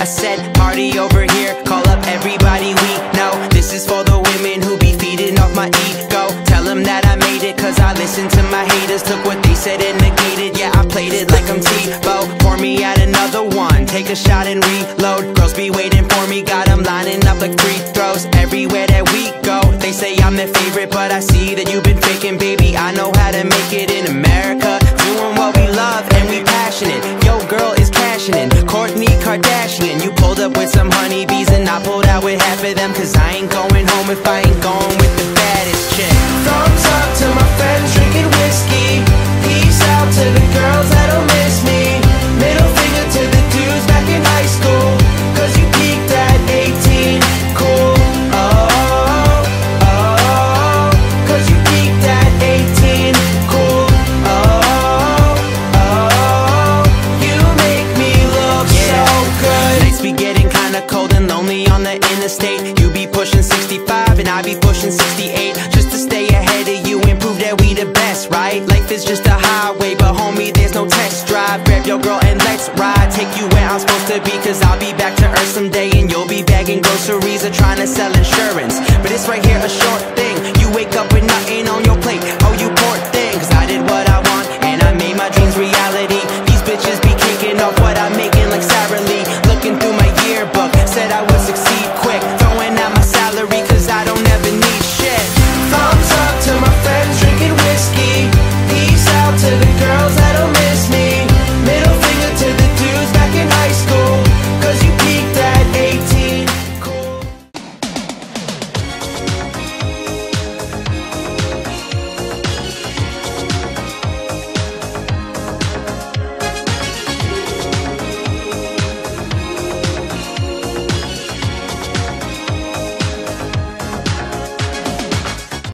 I said party over here, call up everybody we know. This is for the women who be feeding off my ego. Tell them that I made it, cause I listened to my haters. Took what they said and negated, yeah, I played it like I'm Tebow. Pour me out another one, take a shot and reload. Girls be waiting for me, got them lining up like free throws. Everywhere that we go, they say I'm their favorite, but I see that you've been faking, baby. I know how to make it in America, doing what we love and we passionate. Yo, girl is cashing in, Kourtney Kardashian. You pulled up with some honeybees and I pulled out with half of them, cause I ain't going home if I ain't going with the baddest chick. Thumbs up to my friends drinking whiskey. Peace out to the girls that don't miss me. Middle finger to the dudes back in high school, cause you peaked at 18, cool. Oh, oh, cause you peaked at 18, cool. Oh, oh, you make me look so good. Nights be getting kinda cold and lonely on the interstate. You be pushing 65 and I be pushing 68, just to stay ahead of you and prove that we the best, right? Life is just a highway, but homie, there's no test drive. Grab your girl and let's ride, take you where I'm supposed to be, cause I'll be back to earth someday and you'll be bagging groceries or trying to sell insurance. But it's right here, assurance